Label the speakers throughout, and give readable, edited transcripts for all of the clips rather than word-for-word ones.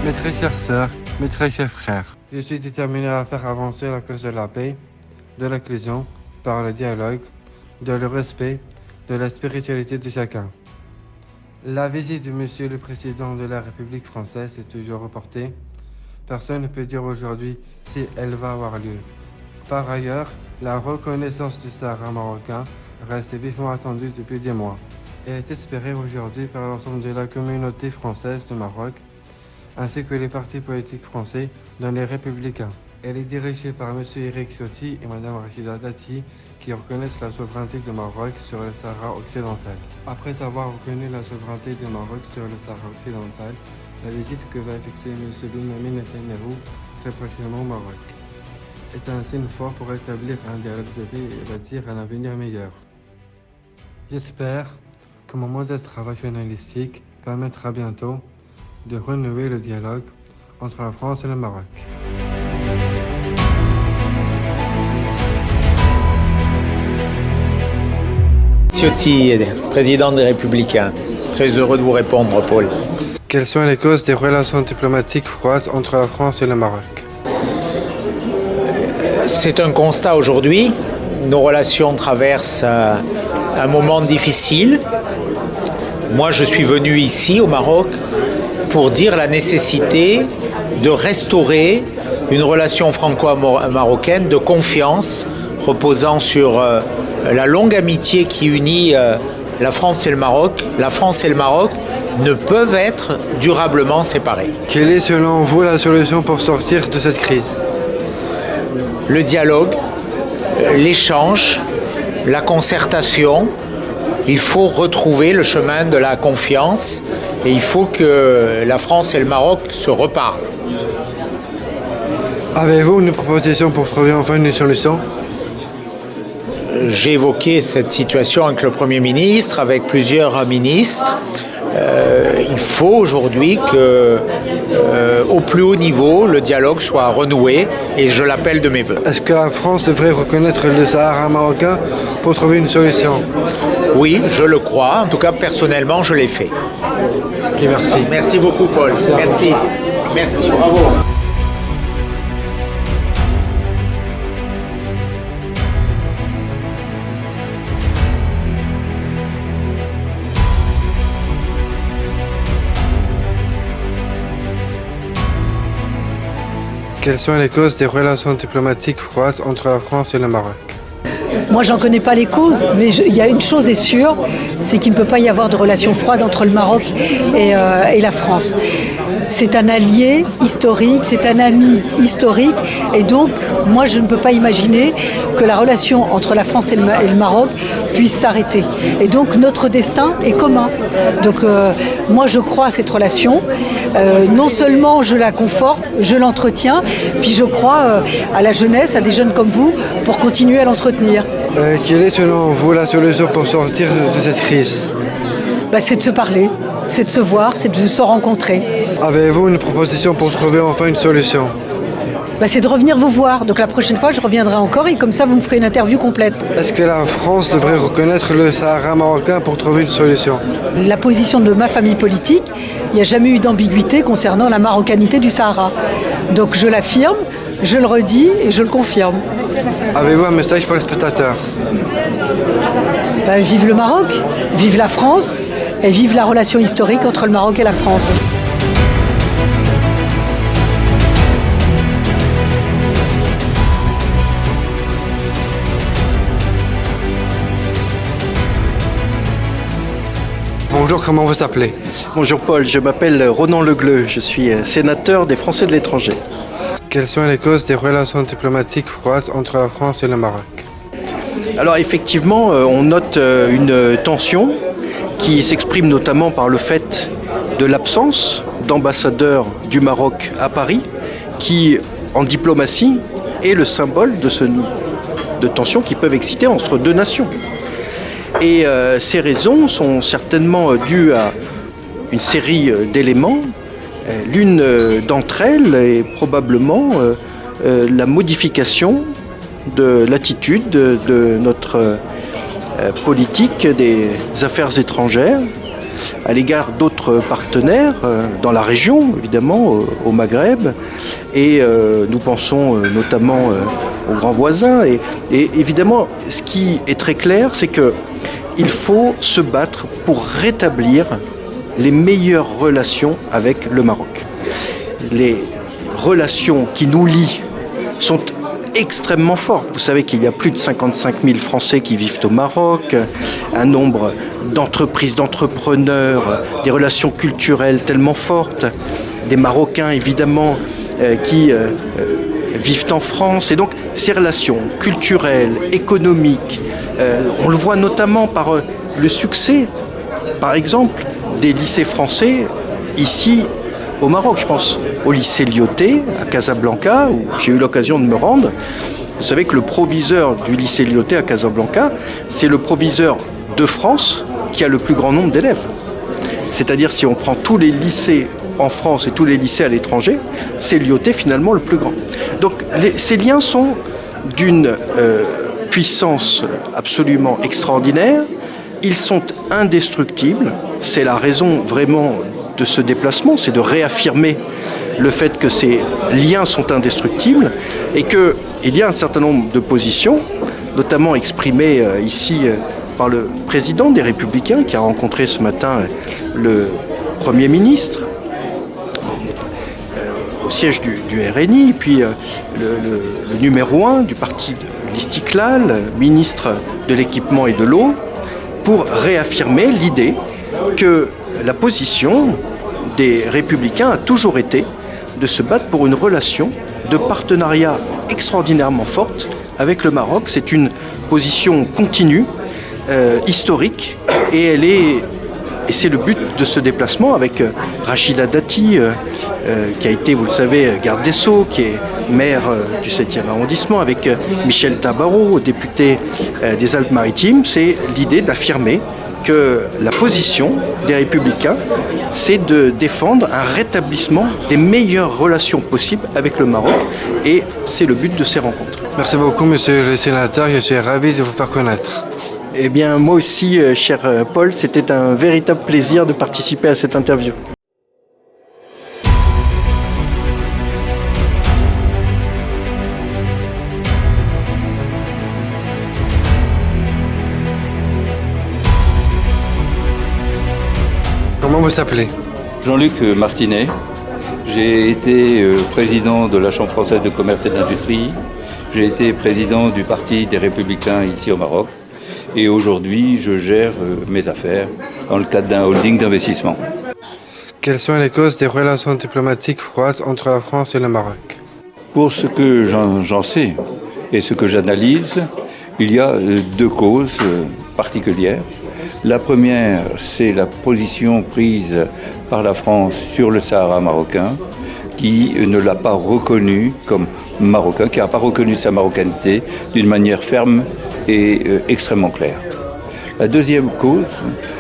Speaker 1: Mes très chères sœurs, mes très chers frères, je suis déterminé à faire avancer la cause de la paix, de l'inclusion, par le dialogue, de le respect, de la spiritualité de chacun. La visite de Monsieur le Président de la République française est toujours reportée. Personne ne peut dire aujourd'hui si elle va avoir lieu. Par ailleurs, la reconnaissance du Sahara marocain reste vivement attendue depuis des mois. Elle est espérée aujourd'hui par l'ensemble de la communauté française du Maroc, ainsi que les partis politiques français, dont les Républicains. Elle est dirigée par M. Eric Ciotti et Mme Rachida Dati, qui reconnaissent la souveraineté du Maroc sur le Sahara occidental. Après avoir reconnu la souveraineté du Maroc sur le Sahara occidental, la visite que va effectuer M. Benyamin Netanyahu très prochainement au Maroc est un signe fort pour établir un dialogue de paix et bâtir un avenir meilleur. J'espère que mon modeste travail journalistique permettra bientôt de renouer le dialogue entre la France et le Maroc.
Speaker 2: Ciotti, président des Républicains. Très heureux de vous répondre, Paul.
Speaker 1: Quelles sont les causes des relations diplomatiques froides entre la France et le Maroc?
Speaker 2: C'est un constat aujourd'hui. Nos relations traversent un moment difficile. Moi, je suis venu ici, au Maroc, pour dire la nécessité de restaurer une relation franco-marocaine de confiance, reposant sur la longue amitié qui unit la France et le Maroc. La France et le Maroc ne peuvent être durablement séparés.
Speaker 1: Quelle est selon vous la solution pour sortir de cette crise?
Speaker 2: Le dialogue, l'échange, la concertation. Il faut retrouver le chemin de la confiance et il faut que la France et le Maroc se reparlent.
Speaker 1: Avez-vous une proposition pour trouver enfin une solution?
Speaker 2: J'ai évoqué cette situation avec le Premier ministre, avec plusieurs ministres. Il faut aujourd'hui qu'au plus haut niveau, le dialogue soit renoué et je l'appelle de mes voeux.
Speaker 1: Est-ce que la France devrait reconnaître le Sahara marocain pour trouver une solution?
Speaker 2: Oui, je le crois. En tout cas, personnellement, je l'ai fait.
Speaker 1: Ok, merci.
Speaker 2: Merci beaucoup, Paul. Merci. Merci, bravo.
Speaker 1: Quelles sont les causes des relations diplomatiques froides entre la France et le Maroc?
Speaker 3: Moi, j'en connais pas les causes, mais il y a une chose est sûre, c'est qu'il ne peut pas y avoir de relations froides entre le Maroc et la France. C'est un allié historique, c'est un ami historique, et donc moi je ne peux pas imaginer que la relation entre la France et le Maroc puisse s'arrêter. Et donc notre destin est commun. Donc moi je crois à cette relation. Non seulement je la conforte, je l'entretiens, puis je crois à la jeunesse, à des jeunes comme vous, pour continuer à l'entretenir.
Speaker 1: Quelle est selon vous la solution pour sortir de cette crise?
Speaker 3: C'est de se parler, c'est de se voir, c'est de se rencontrer.
Speaker 1: Avez-vous une proposition pour trouver enfin une solution?
Speaker 3: C'est de revenir vous voir. Donc la prochaine fois, je reviendrai encore et comme ça, vous me ferez une interview complète.
Speaker 1: Est-ce que la France devrait reconnaître le Sahara marocain pour trouver une solution?
Speaker 3: La position de ma famille politique, il n'y a jamais eu d'ambiguïté concernant la marocanité du Sahara. Donc je l'affirme, je le redis et je le confirme.
Speaker 1: Avez-vous un message pour les spectateurs?
Speaker 3: Vive le Maroc, vive la France et vive la relation historique entre le Maroc et la France.
Speaker 1: Bonjour, comment vous appelez?
Speaker 4: Bonjour Paul, je m'appelle Ronan Legleux, je suis sénateur des Français de l'étranger.
Speaker 1: Quelles sont les causes des relations diplomatiques froides entre la France et le Maroc?
Speaker 4: Alors effectivement, on note une tension qui s'exprime notamment par le fait de l'absence d'ambassadeurs du Maroc à Paris, qui en diplomatie est le symbole de tensions qui peuvent exister entre deux nations. Et ces raisons sont certainement dues à une série d'éléments. L'une d'entre elles est probablement la modification de l'attitude de notre politique des affaires étrangères à l'égard d'autres partenaires dans la région, évidemment, au Maghreb. Et nous pensons notamment aux grands voisins. Et évidemment, ce qui est très clair, c'est qu'il faut se battre pour rétablir les meilleures relations avec le Maroc. Les relations qui nous lient sont extrêmement fortes. Vous savez qu'il y a plus de 55 000 Français qui vivent au Maroc, un nombre d'entreprises, d'entrepreneurs, des relations culturelles tellement fortes, des Marocains évidemment qui vivent en France. Et donc ces relations culturelles, économiques, on le voit notamment par le succès, par exemple, des lycées français ici au Maroc. Je pense au lycée Lyautey à Casablanca, où j'ai eu l'occasion de me rendre. Vous savez que le proviseur du lycée Lyautey à Casablanca, c'est le proviseur de France qui a le plus grand nombre d'élèves. C'est-à-dire, si on prend tous les lycées en France et tous les lycées à l'étranger, c'est Lyautey finalement le plus grand. Donc ces liens sont d'une puissance absolument extraordinaire. Ils sont indestructibles. C'est la raison vraiment de ce déplacement, c'est de réaffirmer le fait que ces liens sont indestructibles et qu'il y a un certain nombre de positions, notamment exprimées ici par le président des Républicains qui a rencontré ce matin le Premier ministre au siège du RNI, puis le numéro 1 du parti de l'Istiklal, ministre de l'équipement et de l'eau, pour réaffirmer l'idée que la position des Républicains a toujours été de se battre pour une relation de partenariat extraordinairement forte avec le Maroc. C'est une position continue, historique, et c'est le but de ce déplacement avec Rachida Dati, qui a été, vous le savez, garde des Sceaux, qui est maire du 7e arrondissement, avec Michel Tabarot, député des Alpes-Maritimes. C'est l'idée d'affirmer que la position des Républicains, c'est de défendre un rétablissement des meilleures relations possibles avec le Maroc, et c'est le but de ces rencontres.
Speaker 1: Merci beaucoup, monsieur le sénateur. Je suis ravi de vous faire connaître.
Speaker 4: Eh bien, moi aussi, cher Paul, c'était un véritable plaisir de participer à cette interview.
Speaker 1: Comment vous s'appelez?
Speaker 5: Jean-Luc Martinet. J'ai été président de la Chambre française de commerce et d'industrie. J'ai été président du Parti des Républicains ici au Maroc. Et aujourd'hui, je gère mes affaires dans le cadre d'un holding d'investissement.
Speaker 1: Quelles sont les causes des relations diplomatiques froides entre la France et le Maroc?
Speaker 5: Pour ce que j'en sais et ce que j'analyse, il y a deux causes particulières. La première, c'est la position prise par la France sur le Sahara marocain, qui ne l'a pas reconnu comme marocain, qui n'a pas reconnu sa marocanité d'une manière ferme et extrêmement claire. La deuxième cause,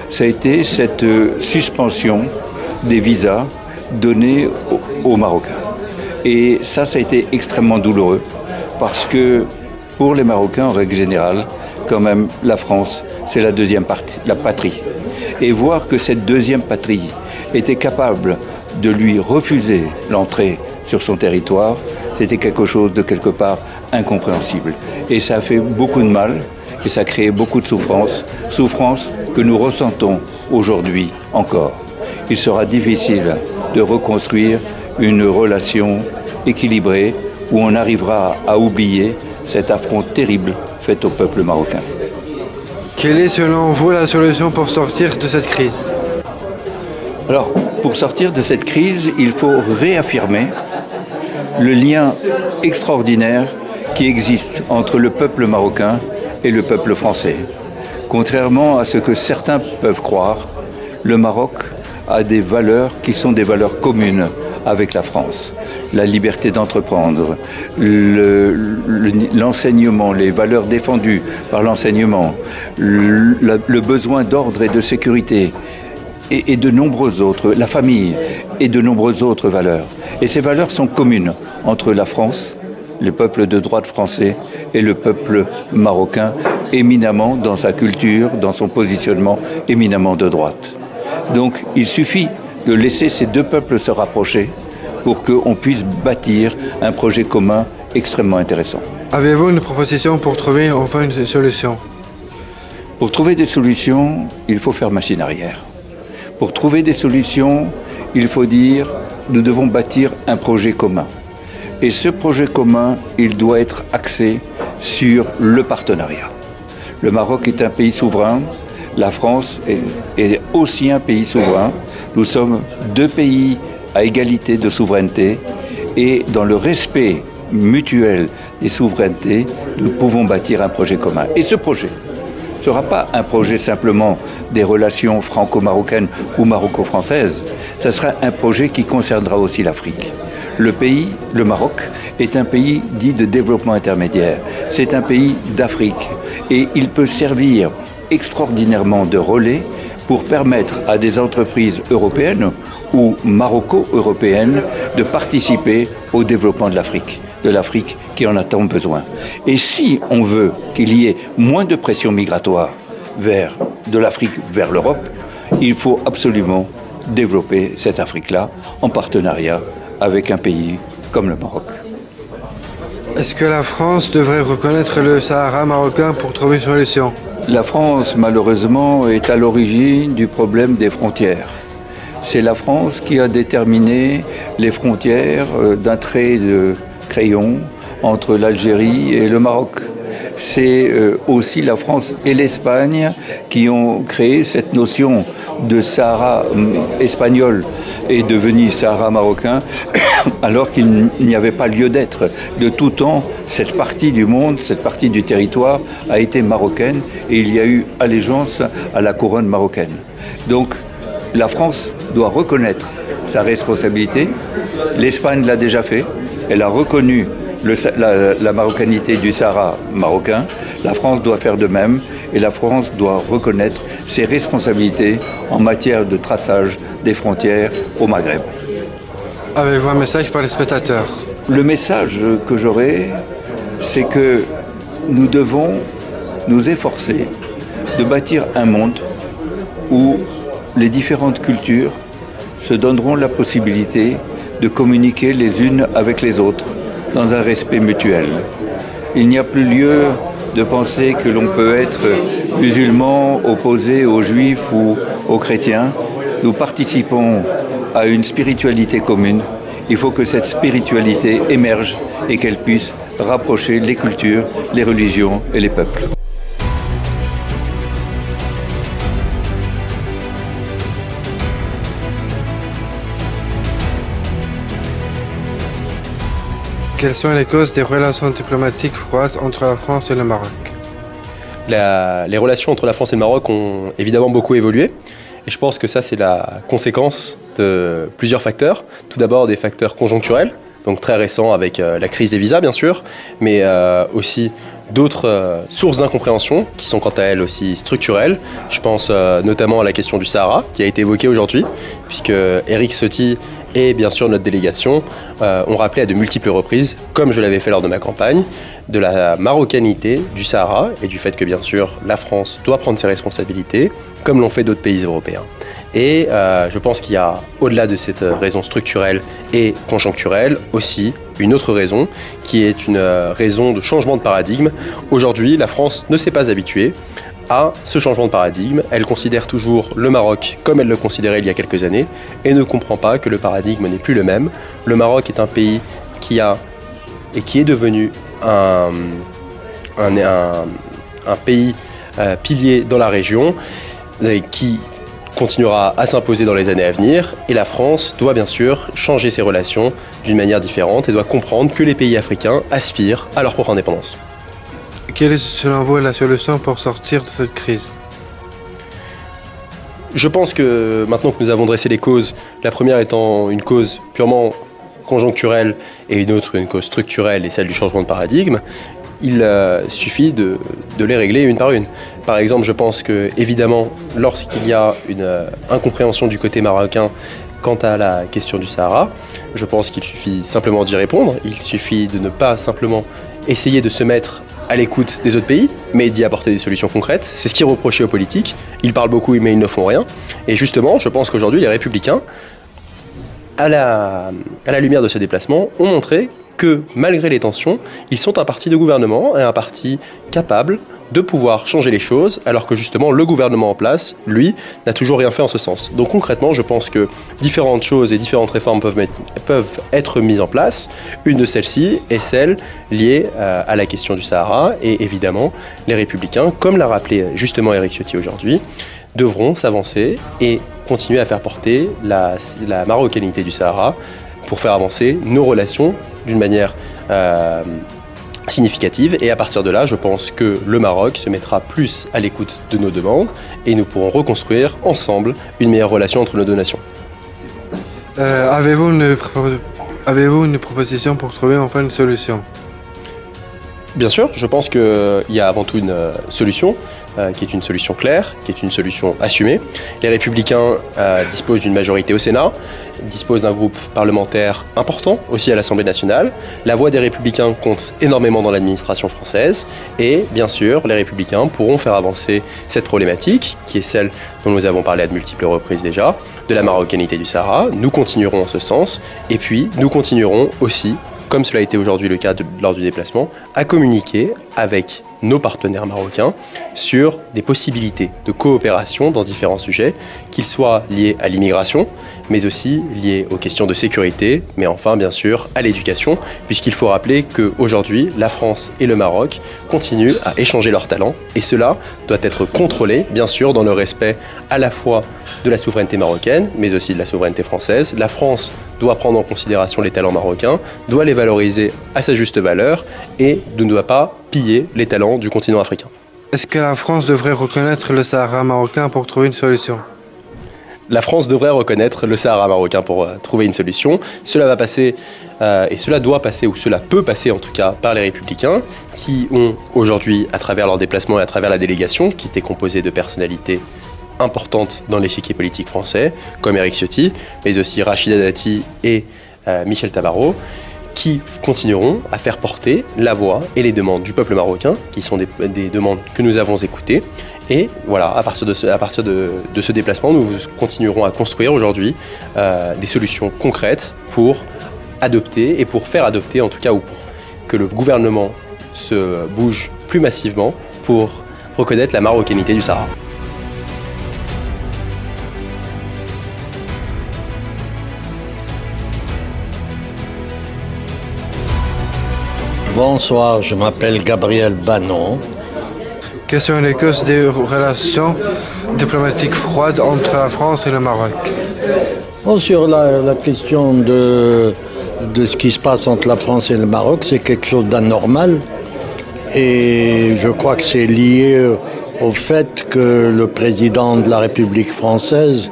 Speaker 5: ça a été cette suspension des visas donnés aux Marocains. Et ça a été extrêmement douloureux, parce que pour les Marocains, en règle générale, quand même, la France, c'est la deuxième la patrie. Et voir que cette deuxième patrie était capable de lui refuser l'entrée sur son territoire, c'était quelque chose de quelque part incompréhensible. Et ça a fait beaucoup de mal, et ça a créé beaucoup de souffrance que nous ressentons aujourd'hui encore. Il sera difficile de reconstruire une relation équilibrée où on arrivera à oublier cet affront terrible fait au peuple marocain.
Speaker 1: Quelle est selon vous la solution pour sortir de cette crise?
Speaker 5: Alors, pour sortir de cette crise, il faut réaffirmer le lien extraordinaire qui existe entre le peuple marocain et le peuple français. Contrairement à ce que certains peuvent croire, le Maroc a des valeurs qui sont des valeurs communes avec la France. La liberté d'entreprendre, l'enseignement, les valeurs défendues par l'enseignement, le besoin d'ordre et de sécurité, et de nombreuses autres, la famille et de nombreuses autres valeurs. Et ces valeurs sont communes entre la France, le peuple de droite français et le peuple marocain, éminemment dans sa culture, dans son positionnement, éminemment de droite. Donc il suffit de laisser ces deux peuples se rapprocher pour qu'on puisse bâtir un projet commun extrêmement intéressant.
Speaker 1: Avez-vous une proposition pour trouver enfin une solution?
Speaker 5: Pour trouver des solutions, il faut faire machine arrière. Pour trouver des solutions, il faut dire nous devons bâtir un projet commun. Et ce projet commun, il doit être axé sur le partenariat. Le Maroc est un pays souverain, la France est aussi un pays souverain. Nous sommes deux pays à égalité de souveraineté et dans le respect mutuel des souverainetés, nous pouvons bâtir un projet commun. Et ce projet ne sera pas un projet simplement des relations franco-marocaines ou maroco-françaises, ce sera un projet qui concernera aussi l'Afrique. Le pays, le Maroc, est un pays dit de développement intermédiaire. C'est un pays d'Afrique et il peut servir extraordinairement de relais pour permettre à des entreprises européennes ou maroco-européennes de participer au développement de l'Afrique qui en a tant besoin. Et si on veut qu'il y ait moins de pression migratoire de l'Afrique vers l'Europe, il faut absolument développer cette Afrique-là en partenariat avec un pays comme le Maroc.
Speaker 1: Est-ce que la France devrait reconnaître le Sahara marocain pour trouver une solution?
Speaker 5: La France, malheureusement, est à l'origine du problème des frontières. C'est la France qui a déterminé les frontières d'un trait de crayon entre l'Algérie et le Maroc. C'est aussi la France et l'Espagne qui ont créé cette notion de Sahara espagnol et devenu Sahara marocain, alors qu'il n'y avait pas lieu d'être. De tout temps, cette partie du monde, cette partie du territoire a été marocaine et il y a eu allégeance à la couronne marocaine. Donc la France doit reconnaître sa responsabilité. L'Espagne l'a déjà fait. Elle a reconnu la marocanité du Sahara marocain. La France doit faire de même et la France doit reconnaître ses responsabilités en matière de traçage des frontières au Maghreb.
Speaker 1: Avez-vous un message pour les spectateurs?
Speaker 5: Le message que j'aurai, c'est que nous devons nous efforcer de bâtir un monde où les différentes cultures se donneront la possibilité de communiquer les unes avec les autres dans un respect mutuel. Il n'y a plus lieu de penser que l'on peut être musulman opposé aux juifs ou aux chrétiens. Nous participons à une spiritualité commune. Il faut que cette spiritualité émerge et qu'elle puisse rapprocher les cultures, les religions et les peuples.
Speaker 1: Quelles sont les causes des relations diplomatiques froides entre la France et le Maroc?
Speaker 6: Les relations entre la France et le Maroc ont évidemment beaucoup évolué. Et je pense que ça, c'est la conséquence de plusieurs facteurs. Tout d'abord, des facteurs conjoncturels, donc très récents avec la crise des visas, bien sûr, mais aussi d'autres sources d'incompréhension qui sont quant à elles aussi structurelles. Je pense notamment à la question du Sahara, qui a été évoquée aujourd'hui, puisque Éric Ciotti et bien sûr notre délégation ont rappelé à de multiples reprises, comme je l'avais fait lors de ma campagne, de la marocanité du Sahara et du fait que bien sûr la France doit prendre ses responsabilités, comme l'ont fait d'autres pays européens. Et je pense qu'il y a, au-delà de cette raison structurelle et conjoncturelle, aussi une autre raison, qui est une raison de changement de paradigme. Aujourd'hui, la France ne s'est pas habituée à ce changement de paradigme. Elle considère toujours le Maroc comme elle le considérait il y a quelques années et ne comprend pas que le paradigme n'est plus le même. Le Maroc est un pays qui est devenu un pays pilier dans la région qui continuera à s'imposer dans les années à venir et la France doit bien sûr changer ses relations d'une manière différente et doit comprendre que les pays africains aspirent à leur propre indépendance.
Speaker 1: Quelle est selon vous la solution pour sortir de cette crise?
Speaker 6: Je pense que maintenant que nous avons dressé les causes, la première étant une cause purement conjoncturelle et une autre une cause structurelle et celle du changement de paradigme, il suffit de les régler une par une. Par exemple, je pense que, évidemment, lorsqu'il y a une incompréhension du côté marocain quant à la question du Sahara, je pense qu'il suffit simplement d'y répondre. Il suffit de ne pas simplement essayer de se mettre à l'écoute des autres pays, mais d'y apporter des solutions concrètes. C'est ce qui est reproché aux politiques. Ils parlent beaucoup, mais ils ne font rien. Et justement, je pense qu'aujourd'hui, les Républicains, à la lumière de ce déplacement, ont montré que malgré les tensions, ils sont un parti de gouvernement et un parti capable de pouvoir changer les choses, alors que justement le gouvernement en place, lui, n'a toujours rien fait en ce sens. Donc concrètement, je pense que différentes choses et différentes réformes peuvent être mises en place. Une de celles-ci est celle liée à la question du Sahara, et évidemment, les Républicains, comme l'a rappelé justement Éric Ciotti aujourd'hui, devront s'avancer et continuer à faire porter la marocanité du Sahara pour faire avancer nos relations d'une manière significative. Et à partir de là, je pense que le Maroc se mettra plus à l'écoute de nos demandes et nous pourrons reconstruire ensemble une meilleure relation entre nos deux nations.
Speaker 1: Avez-vous une proposition pour trouver enfin une solution?
Speaker 6: Bien sûr, je pense qu'il y a avant tout une solution, qui est une solution claire, qui est une solution assumée. Les Républicains disposent d'une majorité au Sénat, disposent d'un groupe parlementaire important aussi à l'Assemblée nationale. La voix des Républicains compte énormément dans l'administration française et bien sûr, les Républicains pourront faire avancer cette problématique, qui est celle dont nous avons parlé à de multiples reprises déjà, de la marocanité du Sahara. Nous continuerons en ce sens et puis nous continuerons aussi, comme cela a été aujourd'hui le cas lors du déplacement, à communiquer avec nos partenaires marocains sur des possibilités de coopération dans différents sujets, qu'ils soient liés à l'immigration, mais aussi liés aux questions de sécurité, mais enfin bien sûr à l'éducation, puisqu'il faut rappeler qu'aujourd'hui, la France et le Maroc continuent à échanger leurs talents, et cela doit être contrôlé, bien sûr, dans le respect à la fois de la souveraineté marocaine, mais aussi de la souveraineté française. La France doit prendre en considération les talents marocains, doit les valoriser à sa juste valeur, et ne doit pas piller les talents du continent africain.
Speaker 1: Est-ce que la France devrait reconnaître le Sahara marocain pour trouver une solution?
Speaker 6: La France devrait reconnaître le Sahara marocain pour trouver une solution. Cela va passer, et cela doit passer, ou cela peut passer en tout cas, par les Républicains, qui ont aujourd'hui, à travers leur déplacement et à travers la délégation, qui était composée de personnalités importantes dans l'échiquier politique français, comme Éric Ciotti, mais aussi Rachida Dati et Michel Tabarot, qui continueront à faire porter la voix et les demandes du peuple marocain, qui sont des demandes que nous avons écoutées. Et voilà, à partir de ce déplacement, nous continuerons à construire aujourd'hui des solutions concrètes pour adopter, et pour faire adopter en tout cas, ou pour que le gouvernement se bouge plus massivement pour reconnaître la marocanité du Sahara.
Speaker 7: Bonsoir, je m'appelle Gabriel Banon.
Speaker 1: Quelles sont les causes des relations diplomatiques froides entre la France et le Maroc?
Speaker 7: Sur la question de ce qui se passe entre la France et le Maroc, c'est quelque chose d'anormal. Et je crois que c'est lié au fait que le président de la République française,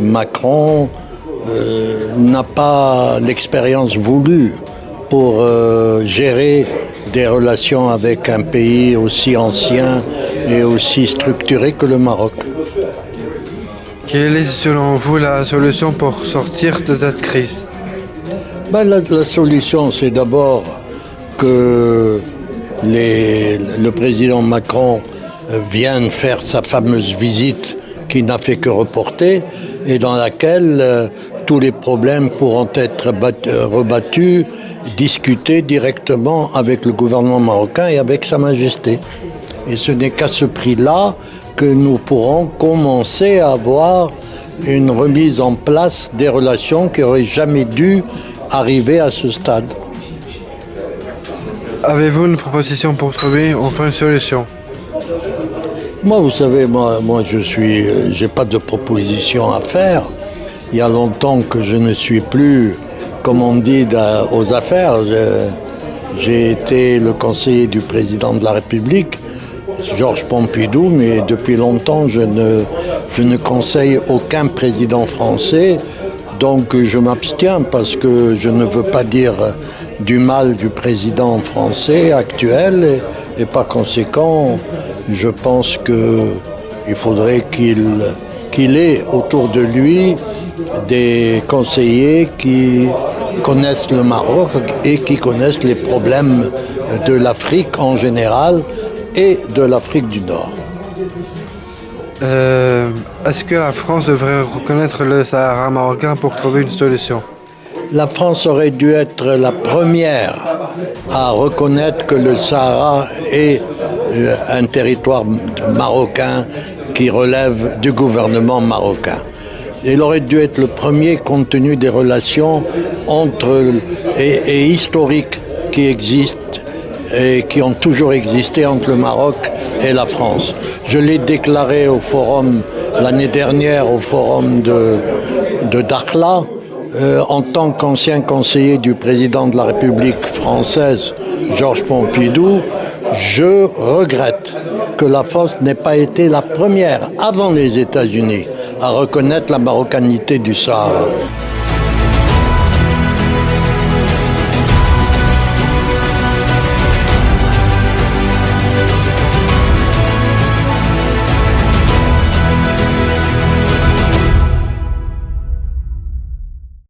Speaker 7: Macron, n'a pas l'expérience voulue pour gérer des relations avec un pays aussi ancien et aussi structuré que le Maroc.
Speaker 1: Quelle est selon vous la solution pour sortir de cette crise?
Speaker 7: La solution, c'est d'abord que le président Macron vienne faire sa fameuse visite qui n'a fait que reporter et dans laquelle tous les problèmes pourront être rebattus, discuter directement avec le gouvernement marocain et avec Sa Majesté. Et ce n'est qu'à ce prix-là que nous pourrons commencer à avoir une remise en place des relations qui n'auraient jamais dû arriver à ce stade.
Speaker 1: Avez-vous une proposition pour trouver enfin une solution?
Speaker 7: Moi, vous savez, j'ai pas de proposition à faire. Il y a longtemps que je ne suis plus, comme on dit, aux affaires. J'ai été le conseiller du président de la République, Georges Pompidou, mais depuis longtemps, je ne conseille aucun président français. Donc je m'abstiens parce que je ne veux pas dire du mal du président français actuel et par conséquent, je pense qu'il faudrait qu'il ait autour de lui des conseillers qui connaissent le Maroc et qui connaissent les problèmes de l'Afrique en général et de l'Afrique du Nord.
Speaker 1: Est-ce que la France devrait reconnaître le Sahara marocain pour trouver une solution?
Speaker 7: La France aurait dû être la première à reconnaître que le Sahara est un territoire marocain qui relève du gouvernement marocain. Il aurait dû être le premier compte tenu des relations et historiques qui existent et qui ont toujours existé entre le Maroc et la France. Je l'ai déclaré au forum l'année dernière, au forum de Dakhla, en tant qu'ancien conseiller du président de la République française, Georges Pompidou. Je regrette que la France n'ait pas été la première, avant les États-Unis, à reconnaître la marocanité du Sahara.